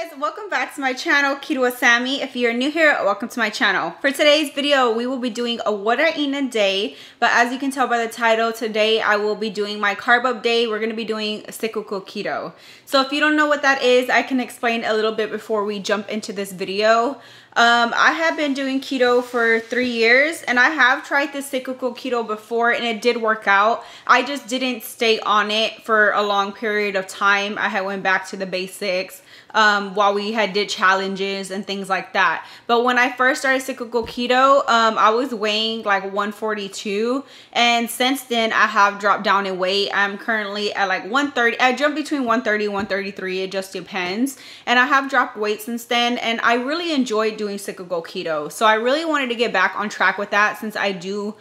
guys, welcome back to my channel, Keto with Sammy. If you're new here, welcome to my channel. For today's video, we will be doing a what I eat in a day, but as you can tell by the title, today I will be doing my carb update. We're going to be doing cyclical keto. So if you don't know what that is, I can explain a little bit before we jump into this video. I have been doing keto for 3 years, and I have tried this cyclical keto before, and it did work out. I just didn't stay on it for a long period of time. I had went back to the basics while we did challenges and things like that. But when I first started cyclical keto, I was weighing like 142, and since then I have dropped down in weight. I'm currently at like 130. I jump between 130 and 133, it just depends, and I have dropped weight since then, and I really enjoyed doing cyclical keto. So I really wanted to get back on track with that, since I do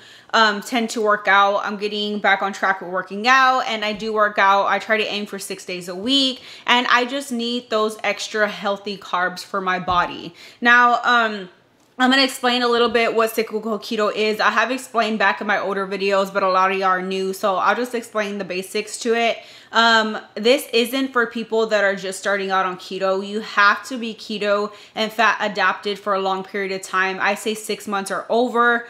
tend to work out. I'm getting back on track with working out, and I do work out. I try to aim for 6 days a week, and I just need those extra healthy carbs for my body. Now, I'm going to explain a little bit what cyclical keto is. I have explained back in my older videos, but a lot of y'all are new, so I'll just explain the basics to it. This isn't for people that are just starting out on keto. You have to be keto and fat adapted for a long period of time. I say 6 months or over.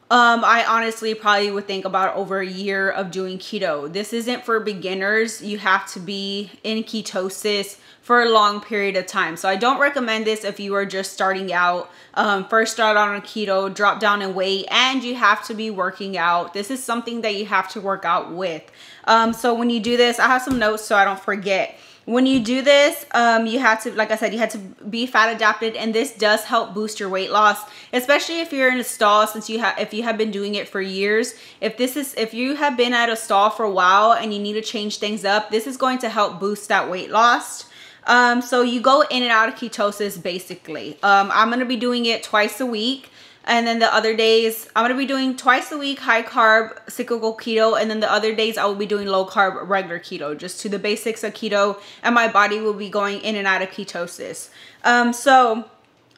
I honestly probably would think about over a year of doing keto. This isn't for beginners. You have to be in ketosis for a long period of time. So I don't recommend this if you are just starting out, first start out on keto, drop down in weight, and you have to be working out. This is something that you have to work out with. So when you do this, I have some notes so I don't forget. When you do this, you have to, like I said, you have to be fat adapted, and this does help boost your weight loss, especially if you're in a stall, since if you have been doing it for years. If you have been at a stall for a while and you need to change things up, this is going to help boost that weight loss. So you go in and out of ketosis basically. I'm going to be doing it twice a week. And then the other days, I'm going to be doing twice a week high carb cyclical keto. And then the other days I will be doing low carb regular keto, just to the basics of keto. And my body will be going in and out of ketosis. So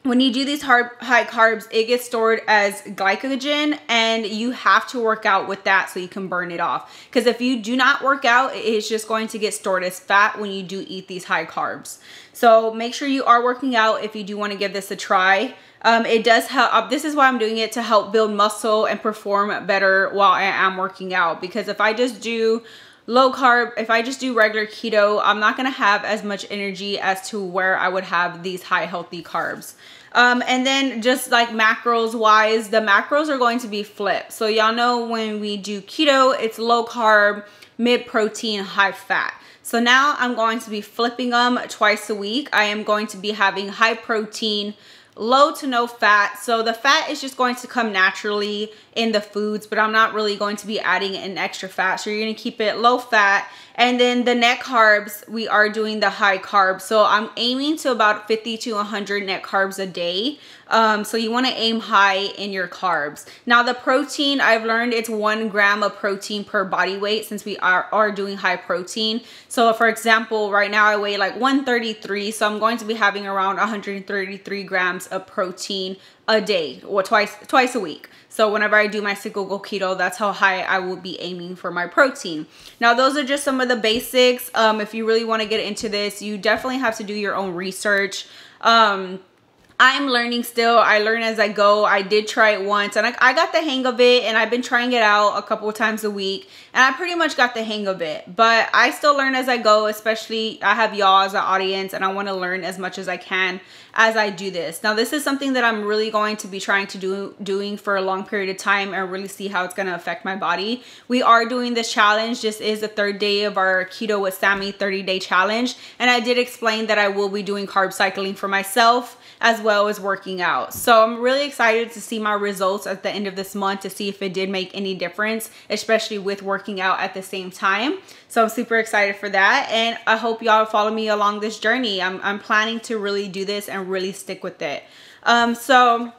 when you do these high carbs, it gets stored as glycogen, and you have to work out with that so you can burn it off. Because if you do not work out, it's just going to get stored as fat when you do eat these high carbs. So make sure you are working out if you do want to give this a try. It does help. This is why I'm doing it, to help build muscle and perform better while I am working out. Because if I just do low carb, if I just do regular keto, I'm not going to have as much energy as to where I would have these high healthy carbs. And then just like macros wise, the macros are going to be flipped. So y'all know when we do keto, it's low carb, mid protein, high fat. So now I'm going to be flipping them twice a week. I am going to be having high protein, low to no fat. So the fat is just going to come naturally in the foods, but I'm not really going to be adding an extra fat. So you're going to keep it low fat. And then the net carbs, we are doing the high carbs. So I'm aiming to about 50 to 100 net carbs a day. So you want to aim high in your carbs. Now the protein, I've learned it's 1 gram of protein per body weight, since we are doing high protein. So for example, right now I weigh like 133. So I'm going to be having around 133 grams of protein a day, or twice a week. So whenever I do my cyclical keto, that's how high I will be aiming for my protein. Now those are just some of the basics. If you really want to get into this, you definitely have to do your own research. I'm learning still. I learn as I go. I did try it once, and I got the hang of it, and I've been trying it out a couple of times a week, and I pretty much got the hang of it. But I still learn as I go, especially I have y'all as an audience, and I want to learn as much as I can as I do this. Now this is something that I'm really going to be trying to doing for a long period of time, and really see how it's going to affect my body. We are doing this challenge. This is the 3rd day of our Keto with Sammy 30-day challenge, and I did explain that I will be doing carb cycling for myself as well as working out. So I'm really excited to see my results at the end of this month, to see if it did make any difference, especially with working out at the same time. So I'm super excited for that, and I hope y'all follow me along this journey. I'm planning to really do this and really stick with it. So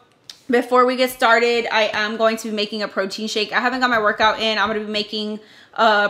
before we get started, I am going to be making a protein shake. I haven't got my workout in. I'm going to be making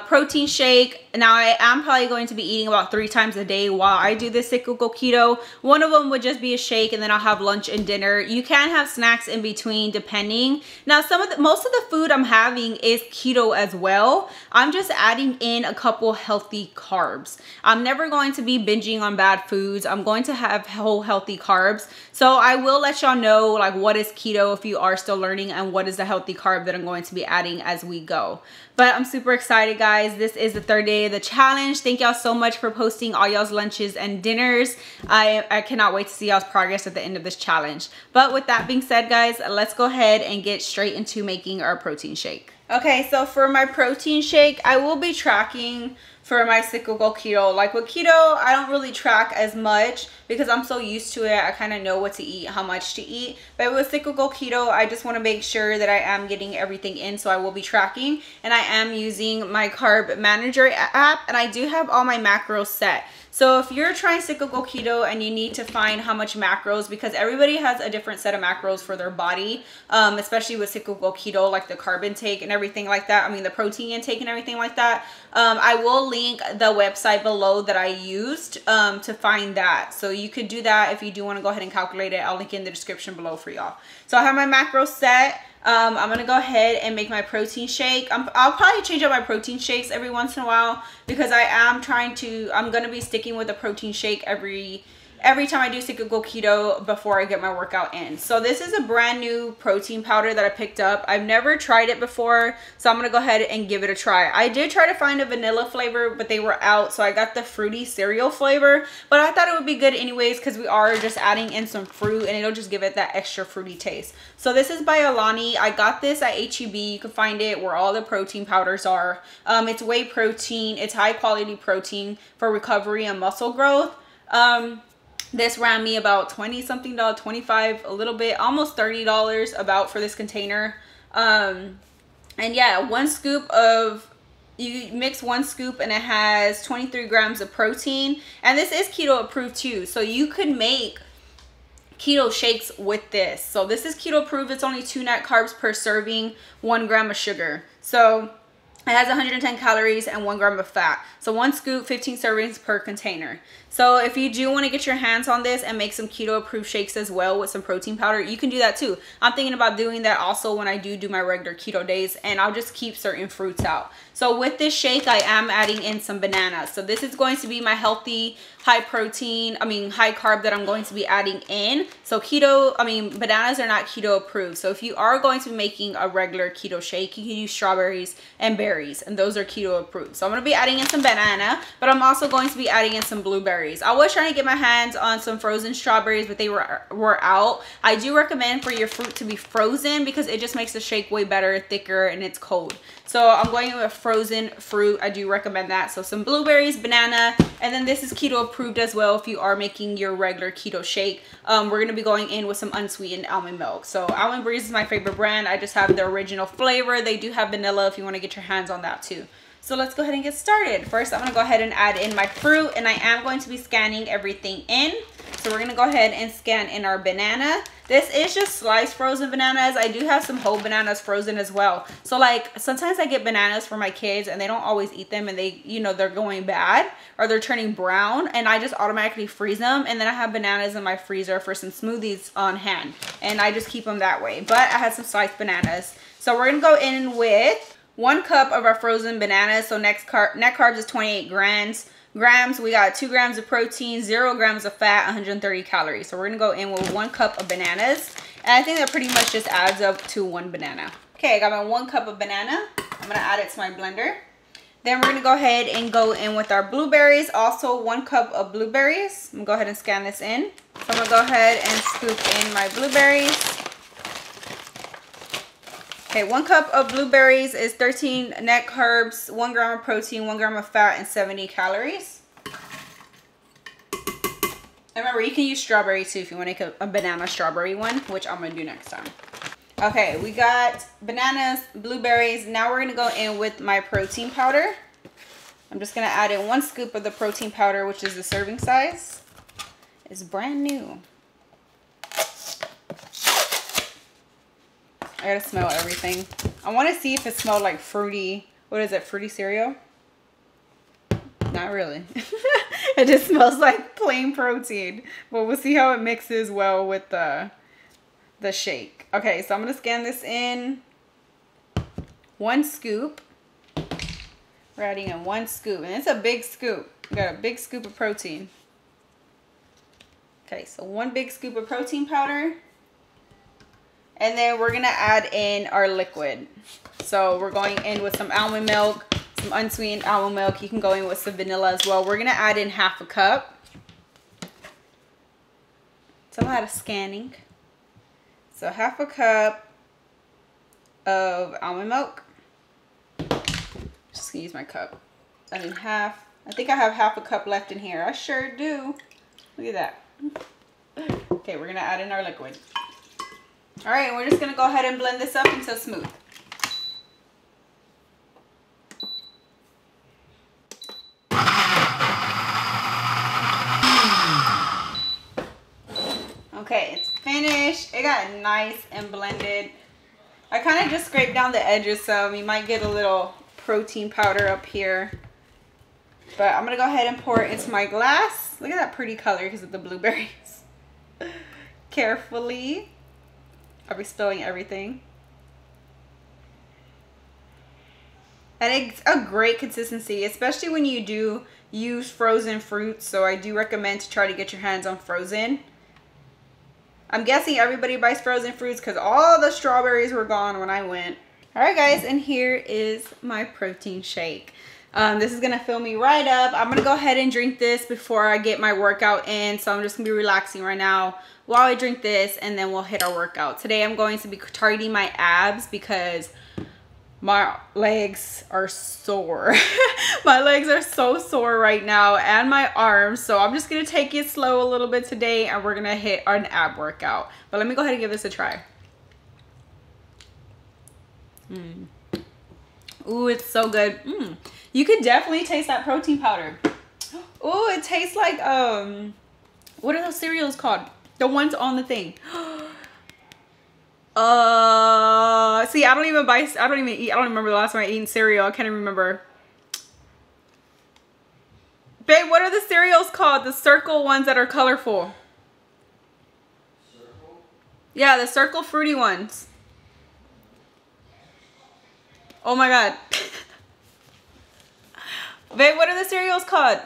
protein shake. Now I am probably going to be eating about 3 times a day while I do this cyclical keto. One of them would just be a shake, and then I'll have lunch and dinner. You can have snacks in between depending. Now most of the food I'm having is keto as well. I'm just adding in a couple healthy carbs. I'm never going to be binging on bad foods. I'm going to have whole healthy carbs. So I will let y'all know like what is keto if you are still learning, and what is the healthy carb that I'm going to be adding as we go. But I'm super excited, guys. This is the 3rd day of the challenge. Thank y'all so much for posting all y'all's lunches and dinners. I cannot wait to see y'all's progress at the end of this challenge. But with that being said, guys, let's go ahead and get straight into making our protein shake. Okay, so for my protein shake, I will be tracking for my cyclical keto. Like with keto, I don't really track as much because I'm so used to it. I kind of know what to eat, how much to eat. But with cyclical keto, I just want to make sure that I am getting everything in. So I will be tracking, and I am using my Carb Manager app, and I do have all my macros set. So if you're trying cyclical keto and you need to find how much macros, because everybody has a different set of macros for their body, especially with cyclical keto, like the carb intake and everything like that. I mean, the protein intake and everything like that. I will link the website below that I used to find that. So you could do that if you do want to go ahead and calculate it. I'll link it in the description below for y'all. So I have my macros set. I'm gonna go ahead and make my protein shake. I'll probably change up my protein shakes every once in a while because I'm gonna be sticking with a protein shake every time I do cyclical keto before I get my workout in. So this is a brand new protein powder that I picked up. I've never tried it before, so I'm gonna go ahead and give it a try. I did try to find a vanilla flavor, but they were out, so I got the fruity cereal flavor. But I thought it would be good anyways because we are just adding in some fruit, and it'll just give it that extra fruity taste. So this is by Alani. I got this at HEB. You can find it where all the protein powders are. It's whey protein. It's high quality protein for recovery and muscle growth. This ran me about $20-something, $25, a little bit, almost $30 about for this container. And yeah, you mix 1 scoop and it has 23 grams of protein. And this is keto approved too. So you could make keto shakes with this. So this is keto approved. It's only 2 net carbs per serving, 1 gram of sugar. So it has 110 calories and 1 gram of fat. So 1 scoop, 15 servings per container. So if you do want to get your hands on this and make some keto approved shakes as well with some protein powder, you can do that too. I'm thinking about doing that also when I do my regular keto days, and I'll just keep certain fruits out. So with this shake, I am adding in some bananas. So this is going to be my healthy, high carb that I'm going to be adding in. So bananas are not keto approved. So if you are going to be making a regular keto shake, you can use strawberries and berries, and those are keto approved. So I'm going to be adding in some banana, but I'm also going to be adding in some blueberries. I was trying to get my hands on some frozen strawberries, but they were out. I do recommend for your fruit to be frozen because it just makes the shake way better, thicker, and it's cold. So I'm going with frozen fruit. I do recommend that. So some blueberries, banana, and then this is keto approved as well if you are making your regular keto shake. We're going to be going in with some unsweetened almond milk. So Almond Breeze is my favorite brand. I just have the original flavor. They do have vanilla if you want to get your hands on that too. So let's go ahead and get started. First, I'm going to go ahead and add in my fruit, and I am going to be scanning everything in. So we're going to go ahead and scan in our banana. This is just sliced frozen bananas. I do have some whole bananas frozen as well. So like sometimes I get bananas for my kids and they don't always eat them, and they're going bad or they're turning brown, and I just automatically freeze them. And then I have bananas in my freezer for some smoothies on hand, and I just keep them that way. But I had some sliced bananas. So we're going to go in with 1 cup of our frozen bananas. So net carbs is 28 grams. We got 2 grams of protein, 0 grams of fat, 130 calories. So we're gonna go in with 1 cup of bananas, and I think that pretty much just adds up to 1 banana. Okay, I got my 1 cup of banana. I'm gonna add it to my blender. Then we're gonna go ahead and go in with our blueberries. Also 1 cup of blueberries. I'm gonna go ahead and scan this in. So I'm gonna go ahead and scoop in my blueberries. Okay, 1 cup of blueberries is 13 net carbs, 1 gram of protein, 1 gram of fat, and 70 calories. And remember, you can use strawberry too if you want to make a banana strawberry one, which I'm going to do next time. Okay, we got bananas, blueberries. Now we're going to go in with my protein powder. I'm just going to add in 1 scoop of the protein powder, which is the serving size. It's brand new. I gotta smell everything. I want to see if it smells like fruity what is it, fruity cereal? Not really. It just smells like plain protein, but we'll see how it mixes well with the shake. Okay, so I'm gonna scan this in. 1 scoop. We're adding in 1 scoop, and it's a big scoop. We got a big scoop of protein. Okay, so 1 big scoop of protein powder. And then we're gonna add in our liquid. So we're going in with some almond milk, some unsweetened almond milk. You can go in with some vanilla as well. We're gonna add in 1/2 cup. It's a lot of scanning. So 1/2 cup of almond milk. Just gonna use my cup. I mean I think I have 1/2 cup left in here. I sure do. Look at that. Okay, we're gonna add in our liquid. All right, we're just gonna go ahead and blend this up until smooth. Okay, it's finished. It got nice and blended. I kind of just scraped down the edges, so you might get a little protein powder up here. But I'm gonna go ahead and pour it into my glass. Look at that pretty color because of the blueberries. Carefully. I'll be spilling everything. And it's a great consistency, especially when you do use frozen fruits. So I do recommend to try to get your hands on frozen. I'm guessing everybody buys frozen fruits because all the strawberries were gone when I went. All right, guys, and here is my protein shake. This is gonna fill me right up. I'm gonna go ahead and drink this before I get my workout in. So I'm just gonna be relaxing right now while I drink this, and then we'll hit our workout. Today I'm going to be targeting my abs because my legs are sore. My legs are so sore right now, and my arms. So I'm just gonna take it slow a little bit today, and we're gonna hit an ab workout. But let me go ahead and give this a try. Ooh, it's so good. You could definitely taste that protein powder. Ooh, it tastes like what are those cereals called? The ones on the thing. See, I don't even eat. I don't remember the last time I ate cereal. I can't even remember. Babe, what are the cereals called? The circle ones that are colorful. Circle? Yeah, the circle fruity ones. Oh my God. Babe, what are the cereals called?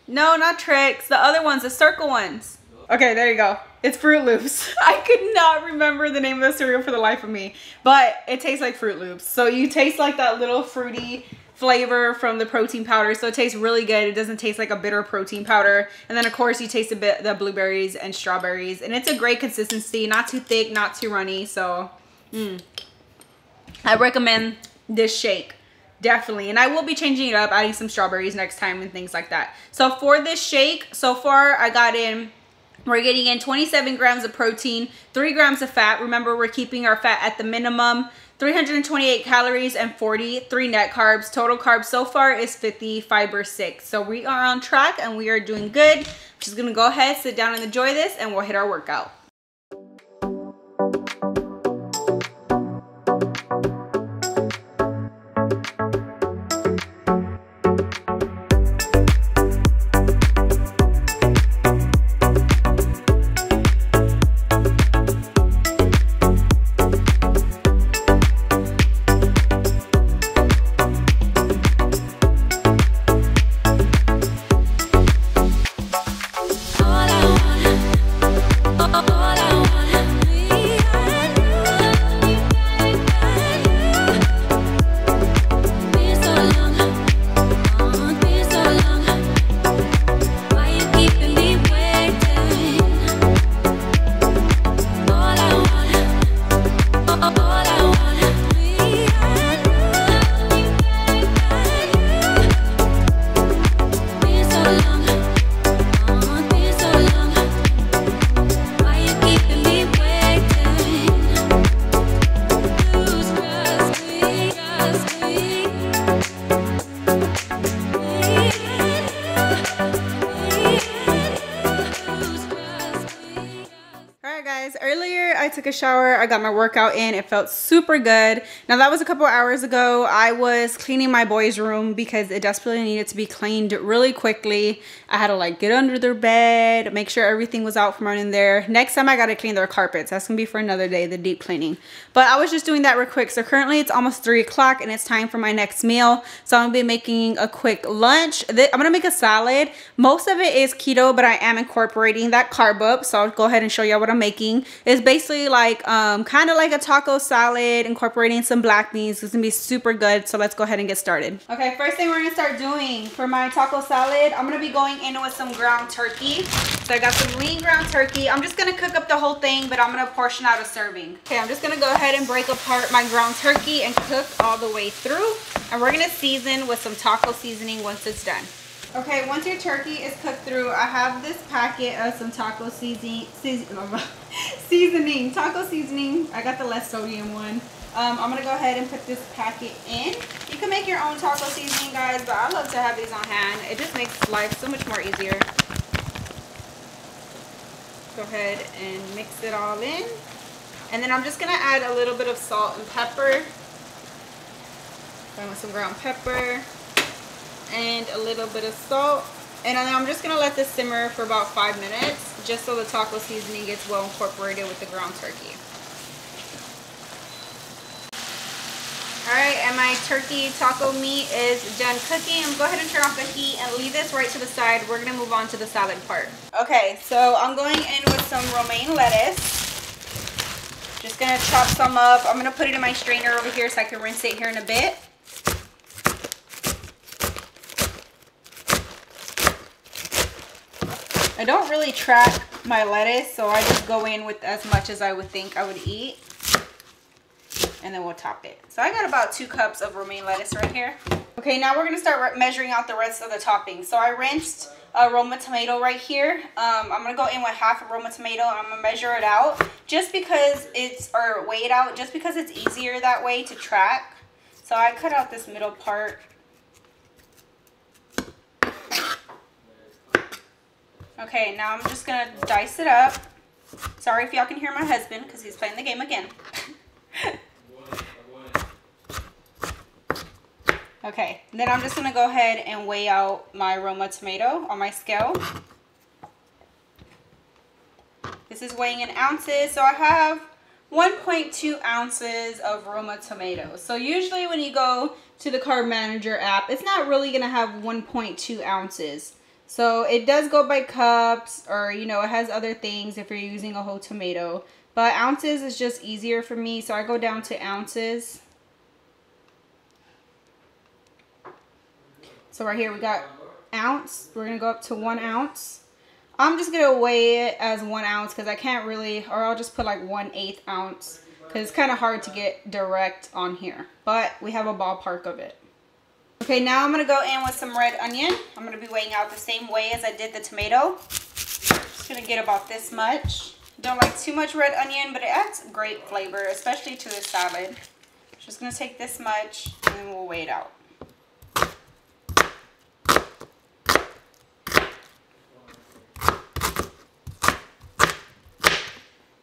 No, not Trix. The other ones, the circle ones. Okay, there you go. It's Fruit Loops. I could not remember the name of the cereal for the life of me. But it tastes like Fruit Loops. So you taste like that little fruity flavor from the protein powder. So it tastes really good. It doesn't taste like a bitter protein powder. And then of course you taste a bit the blueberries and strawberries. And it's a great consistency. Not too thick, not too runny. So I recommend this shake. Definitely. And I will be changing it up, adding some strawberries next time and things like that. So for this shake, so far we're getting in 27 grams of protein, 3 grams of fat. Remember, we're keeping our fat at the minimum. 328 calories and 43 net carbs. Total carbs so far is 50, fiber 6. So we are on track and we are doing good. I'm just going to go ahead, sit down and enjoy this, and we'll hit our workout. All I want I took a shower. I got my workout in. It felt super good. Now that was a couple hours ago. I was cleaning my boys' room because it desperately needed to be cleaned really quickly. I had to like get under their bed, make sure everything was out from under there. Next time I got to clean their carpets. That's gonna be for another day, the deep cleaning. But I was just doing that real quick. So currently it's almost 3 o'clock and it's time for my next meal. So I'm gonna be making a quick lunch. I'm gonna make a salad. Most of it is keto, but I am incorporating that carb up. So I'll go ahead and show you what I'm making. It's basically like kind of like a taco salad, incorporating some black beans. It's gonna be super good. So let's go ahead and get started. Okay, first thing we're gonna start doing for my taco salad, I'm gonna be going in with some ground turkey. So I got some lean ground turkey. I'm just gonna cook up the whole thing, but I'm gonna portion out a serving. Okay, I'm just gonna go ahead and break apart my ground turkey and cook all the way through. And we're gonna season with some taco seasoning once it's done. Okay, once your turkey is cooked through, I have this packet of some taco seasoning. Taco seasoning. I got the less sodium one. I'm gonna go ahead and put this packet in. You can make your own taco seasoning, guys, but I love to have these on hand. It just makes life so much more easier. Go ahead and mix it all in. And then I'm just gonna add a little bit of salt and pepper. I want some ground pepper and a little bit of salt. And then I'm just gonna let this simmer for about 5 minutes, just so the taco seasoning gets well incorporated with the ground turkey. Alright, and my turkey taco meat is done cooking. I'm gonna go ahead and turn off the heat and leave this right to the side. We're gonna move on to the salad part. Okay, so I'm going in with some romaine lettuce. Just gonna chop some up. I'm gonna put it in my strainer over here so I can rinse it here in a bit. I don't really track my lettuce, so I just go in with as much as I would think I would eat. And then we'll top it. So I got about 2 cups of romaine lettuce right here. Okay, now we're gonna start measuring out the rest of the toppings. So I rinsed a Roma tomato right here. I'm gonna go in with half a Roma tomato and I'm gonna measure it out just because or weigh it out just because it's easier that way to track. So I cut out this middle part. Okay, now I'm just gonna dice it up. Sorry if y'all can hear my husband because he's playing the game again. Okay, then I'm just gonna go ahead and weigh out my Roma tomato on my scale. This is weighing in ounces, so I have 1.2 ounces of Roma tomatoes. So usually when you go to the Carb Manager app, it's not really gonna have 1.2 ounces. So it does go by cups, or you know, it has other things if you're using a whole tomato. But ounces is just easier for me, so I go down to ounces. So right here we got ounce. We're gonna go up to 1 ounce. I'm just gonna weigh it as 1 ounce because I can't really, or I'll just put like 1/8 ounce because it's kind of hard to get direct on here. But we have a ballpark of it. Okay, now I'm gonna go in with some red onion. I'm gonna be weighing out the same way as I did the tomato. Just gonna get about this much. Don't like too much red onion, but it adds great flavor, especially to the salad. Just gonna take this much and then we'll weigh it out.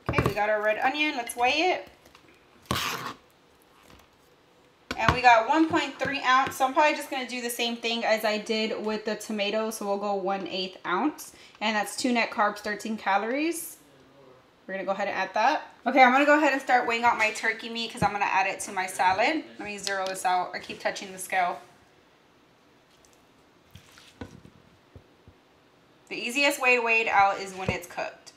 Okay, we got our red onion. Let's weigh it. And we got 1.3 ounce. So I'm probably just going to do the same thing as I did with the tomato. So we'll go 1/8 ounce. And that's 2 net carbs, 13 calories. We're going to go ahead and add that. Okay, I'm going to go ahead and start weighing out my turkey meat because I'm going to add it to my salad. Let me zero this out. I keep touching the scale. The easiest way to weigh it out is when it's cooked.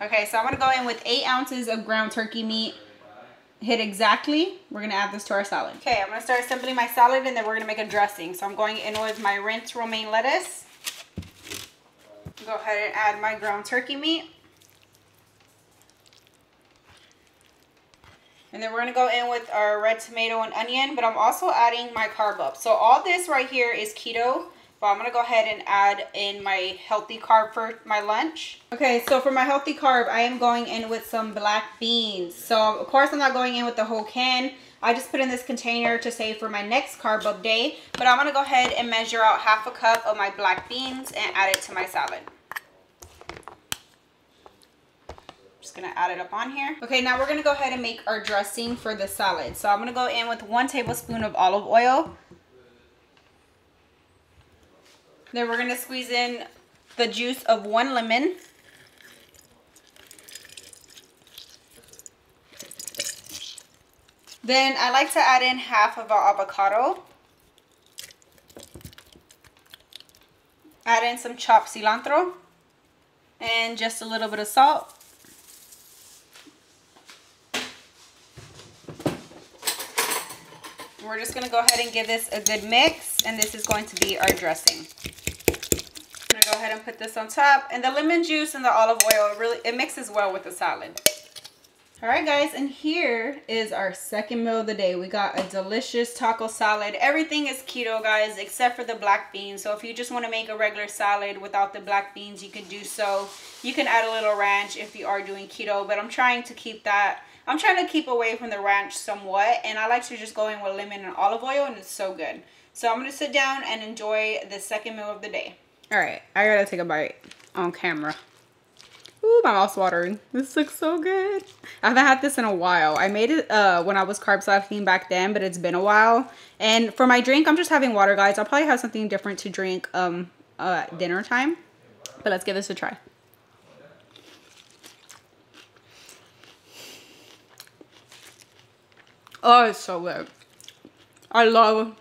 Okay, so I'm going to go in with 8 ounces of ground turkey meat. Hit exactly. We're going to add this to our salad. Okay, I'm going to start assembling my salad and then we're going to make a dressing. So I'm going in with my rinsed romaine lettuce. Go ahead and add my ground turkey meat. And then we're going to go in with our red tomato and onion, but I'm also adding my carb up. So all this right here is keto. But I'm going to go ahead and add in my healthy carb for my lunch. Okay, so for my healthy carb, I am going in with some black beans. So, of course, I'm not going in with the whole can. I just put in this container to save for my next carb up day. But I'm going to go ahead and measure out 1/2 cup of my black beans and add it to my salad. Just going to add it up on here. Okay, now we're going to go ahead and make our dressing for the salad. So I'm going to go in with 1 tablespoon of olive oil. Then we're going to squeeze in the juice of 1 lemon. Then I like to add in 1/2 of our avocado. Add in some chopped cilantro and just a little bit of salt. We're just going to go ahead and give this a good mix, and this is going to be our dressing. I'm going to go ahead and put this on top, and the lemon juice and the olive oil, it mixes well with the salad. All right, guys, and here is our second meal of the day. We got a delicious taco salad. Everything is keto, guys, except for the black beans. So if you just want to make a regular salad without the black beans, you can do so. You can add a little ranch if you are doing keto, but I'm trying to keep that. I'm trying to keep away from the ranch somewhat, and I like to just go in with lemon and olive oil, and it's so good. So I'm going to sit down and enjoy the second meal of the day. All right, I got to take a bite on camera. Ooh, my mouth's watering. This looks so good. I haven't had this in a while. I made it when I was carb cycling back then, but it's been a while. And for my drink, I'm just having water, guys. I'll probably have something different to drink at dinner time. But let's give this a try. Oh, it's so good. I love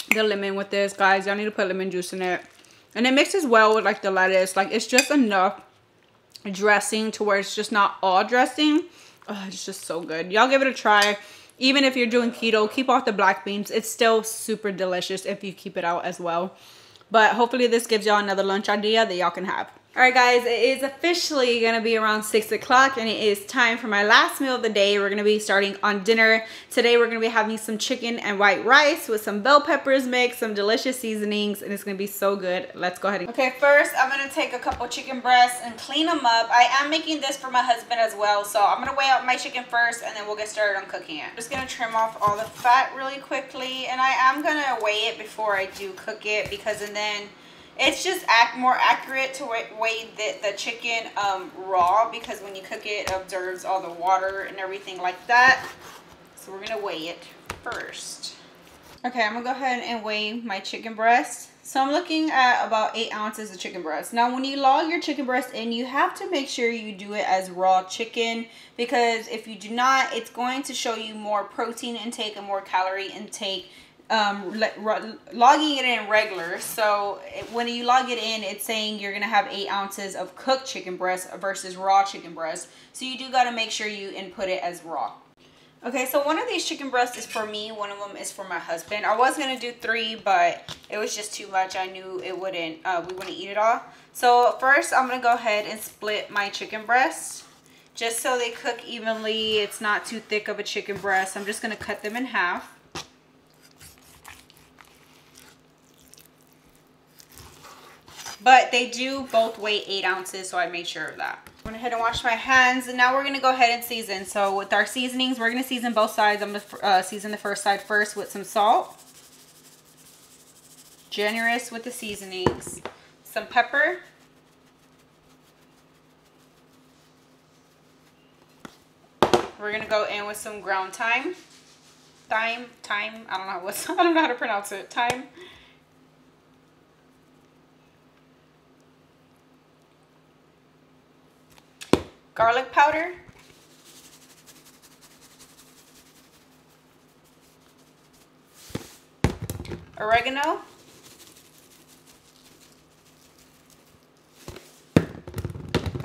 the lemon with this, guys. Y'all need to put lemon juice in it. And it mixes well with like the lettuce. Like, it's just enough dressing to where it's just not all dressing. Oh, it's just so good. Y'all give it a try. Even if you're doing keto, keep off the black beans. It's still super delicious if you keep it out as well. But hopefully this gives y'all another lunch idea that y'all can have. All right, guys, it is officially going to be around 6 o'clock, and it is time for my last meal of the day. We're going to be starting on dinner. Today, we're going to be having some chicken and white rice with some bell peppers mixed, some delicious seasonings, and it's going to be so good. Let's go ahead and... Okay, first, I'm going to take a couple chicken breasts and clean them up. I am making this for my husband as well, so I'm going to weigh out my chicken first, and then we'll get started on cooking it. I'm just going to trim off all the fat really quickly, and I am going to weigh it before I do cook it, because then it's just more accurate to weigh the chicken raw, because when you cook it, it absorbs all the water and everything like that. So we're going to weigh it first. Okay, I'm going to go ahead and weigh my chicken breast. So I'm looking at about 8 ounces of chicken breast. Now, when you log your chicken breast in, you have to make sure you do it as raw chicken, because if you do not, it's going to show you more protein intake and more calorie intake logging it in regular. So when you log it in, it's saying you're gonna have 8 ounces of cooked chicken breast versus raw chicken breast. So you do got to make sure you input it as raw. Okay, so one of these chicken breasts is for me, one of them is for my husband. I was gonna do 3, but it was just too much. I knew it wouldn't we wouldn't eat it all. So first I'm gonna go ahead and split my chicken breasts just so they cook evenly. It's not too thick of a chicken breast. I'm just gonna cut them in half. But they do both weigh 8 ounces, so I made sure of that. I went ahead and washed my hands, and now we're going to go ahead and season. So with our seasonings, we're going to season both sides. I'm going to season the first side first with some salt. Generous with the seasonings. Some pepper. We're going to go in with some ground thyme. I don't know how to pronounce it. Thyme. Garlic powder, oregano,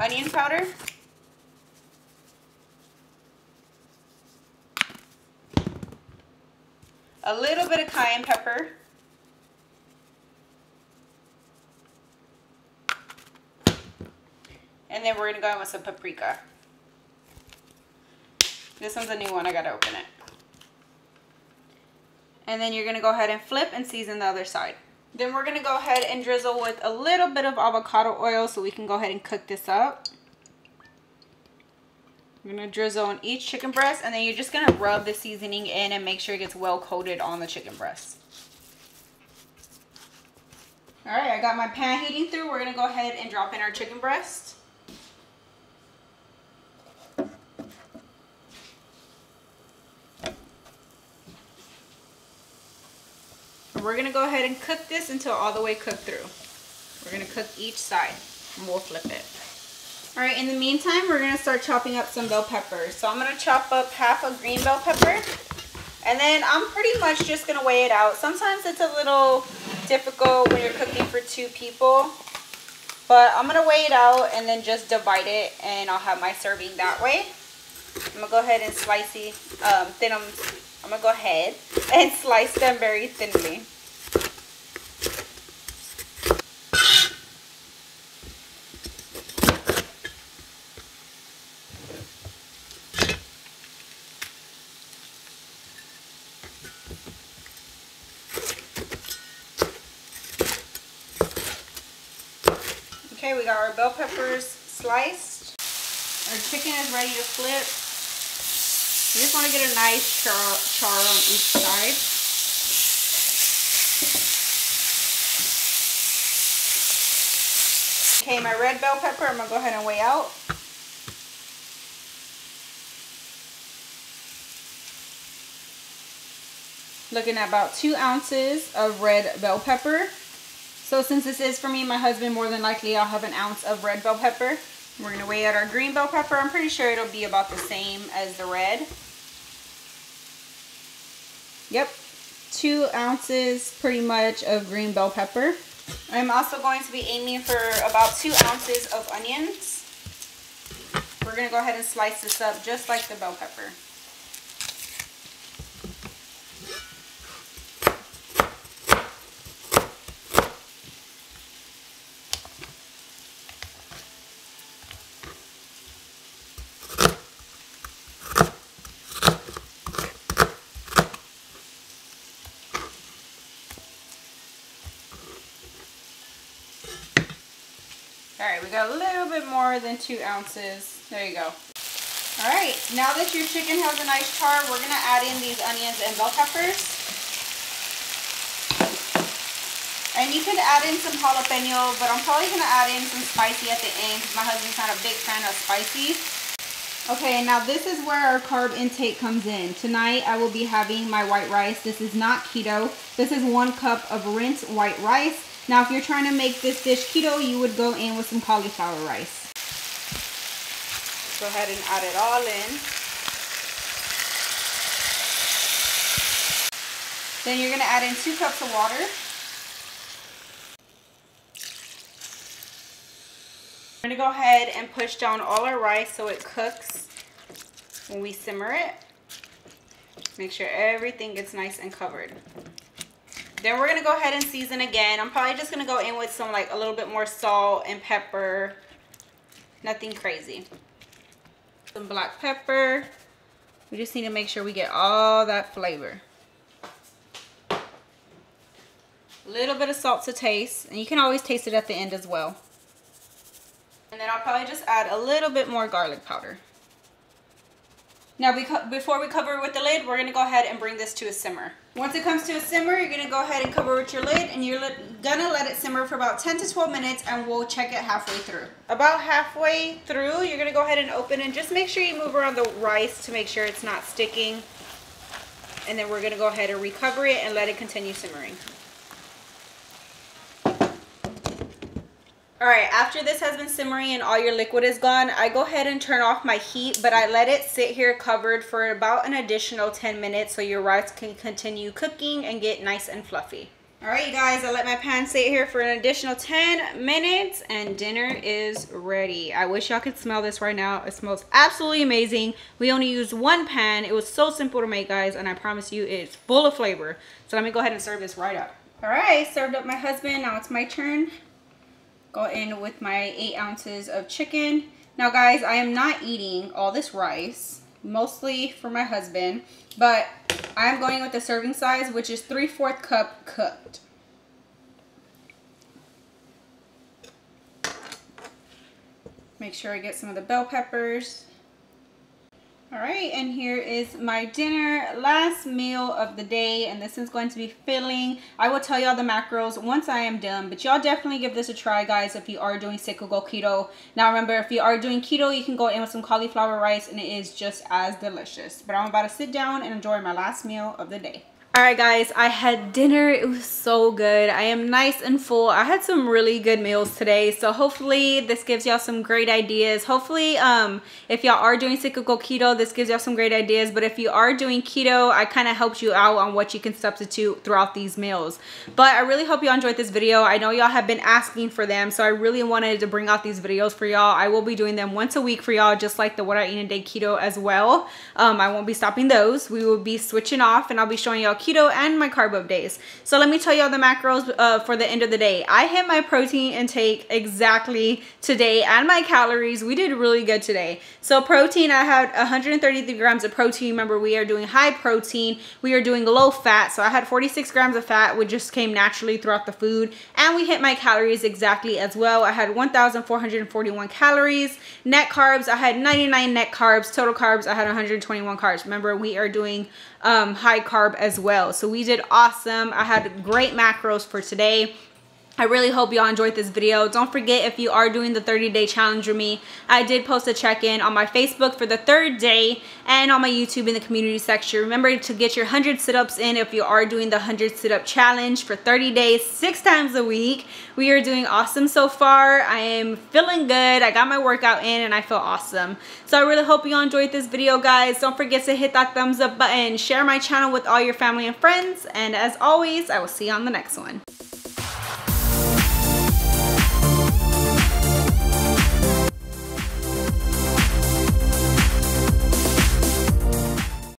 onion powder, a little bit of cayenne pepper, and then we're going to go in with some paprika. This one's a new one. I got to open it. And then you're going to go ahead and flip and season the other side. Then we're going to go ahead and drizzle with a little bit of avocado oil so we can go ahead and cook this up. I'm gonna drizzle on each chicken breast, and then you're just gonna rub the seasoning in and make sure it gets well coated on the chicken breast. All right, I got my pan heating through. We're gonna go ahead and drop in our chicken breast. And we're gonna go ahead and cook this until all the way cooked through. We're gonna cook each side and we'll flip it. All right, in the meantime, we're gonna start chopping up some bell peppers. So I'm gonna chop up half a green bell pepper, and then I'm pretty much just gonna weigh it out. Sometimes it's a little difficult when you're cooking for 2 people, but I'm gonna weigh it out and then just divide it, and I'll have my serving that way. I'm gonna go ahead and slice them very thinly. Okay, we got our bell peppers sliced. Our chicken is ready to flip. You just want to get a nice char on each side. Okay, my red bell pepper, I'm going to go ahead and weigh out. Looking at about 2 ounces of red bell pepper. So since this is for me and my husband, more than likely I'll have an ounce of red bell pepper. We're going to weigh out our green bell pepper. I'm pretty sure it'll be about the same as the red. Yep, 2 ounces pretty much of green bell pepper. I'm also going to be aiming for about 2 ounces of onions. We're going to go ahead and slice this up just like the bell pepper. Alright, we got a little bit more than 2 ounces. There you go. Alright, now that your chicken has a nice char, we're going to add in these onions and bell peppers. And you can add in some jalapeno, but I'm probably going to add in some spicy at the end because my husband's not a big fan of spicy. Okay, now this is where our carb intake comes in. Tonight I will be having my white rice. This is not keto. This is 1 cup of rinsed white rice. Now, if you're trying to make this dish keto, you would go in with some cauliflower rice. Go ahead and add it all in. Then you're going to add in 2 cups of water. We're going to go ahead and push down all our rice so it cooks when we simmer it. Make sure everything gets nice and covered. Then we're going to go ahead and season again. I'm probably just going to go in with some, like, a little bit more salt and pepper. Nothing crazy. Some black pepper. We just need to make sure we get all that flavor. A little bit of salt to taste. And you can always taste it at the end as well. And then I'll probably just add a little bit more garlic powder. Now, before we cover it with the lid, we're going to go ahead and bring this to a simmer. Once it comes to a simmer, you're going to go ahead and cover with your lid, and you're going to let it simmer for about 10 to 12 minutes, and we'll check it halfway through. About halfway through, you're going to go ahead and open, and just make sure you move around the rice to make sure it's not sticking. And then we're going to go ahead and recover it and let it continue simmering. Alright, after this has been simmering and all your liquid is gone, I go ahead and turn off my heat, but I let it sit here covered for about an additional 10 minutes so your rice can continue cooking and get nice and fluffy. Alright, you guys, I let my pan sit here for an additional 10 minutes and dinner is ready. I wish y'all could smell this right now. It smells absolutely amazing. We only used 1 pan. It was so simple to make, guys, and I promise you it's full of flavor. So let me go ahead and serve this right up. Alright, served up my husband. Now it's my turn. Go in with my 8 ounces of chicken. Now, guys, I am not eating all this rice, mostly for my husband, but I'm going with the serving size, which is 3/4 cup cooked. Make sure I get some of the bell peppers. All right, and here is my dinner, last meal of the day, and this is going to be filling. I will tell y'all the macros once I am done, but y'all definitely give this a try, guys, if you are doing cyclical keto. Now remember, if you are doing keto, you can go in with some cauliflower rice and it is just as delicious. But I'm about to sit down and enjoy my last meal of the day. All right, guys, I had dinner. It was so good. I am nice and full. I had some really good meals today, so hopefully this gives y'all some great ideas. Hopefully if y'all are doing cyclical keto, this gives y'all some great ideas. But if you are doing keto, I kind of helped you out on what you can substitute throughout these meals. But I really hope y'all enjoyed this video. I know y'all have been asking for them, so I really wanted to bring out these videos for y'all. I will be doing them once a week for y'all, just like the What I Eat in a Day keto as well. I won't be stopping those. We will be switching off, and I'll be showing y'all keto and my carb up days. So let me tell y'all the macros for the end of the day. I hit my protein intake exactly today and my calories. We did really good today. So protein, I had 133 grams of protein. Remember, we are doing high protein. We are doing low fat. So I had 46 grams of fat, which just came naturally throughout the food. And we hit my calories exactly as well. I had 1,441 calories. Net carbs, I had 99 net carbs. Total carbs, I had 121 carbs. Remember, we are doing high carb as well. So we did awesome. I had great macros for today. I really hope y'all enjoyed this video. Don't forget, if you are doing the 30-day challenge with me, I did post a check-in on my Facebook for the 3rd day and on my YouTube in the community section. Remember to get your 100 sit-ups in if you are doing the 100 sit-up challenge for 30 days, 6 times a week. We are doing awesome so far. I am feeling good. I got my workout in and I feel awesome. So I really hope you all enjoyed this video, guys. Don't forget to hit that thumbs up button, share my channel with all your family and friends, and as always, I will see you on the next one.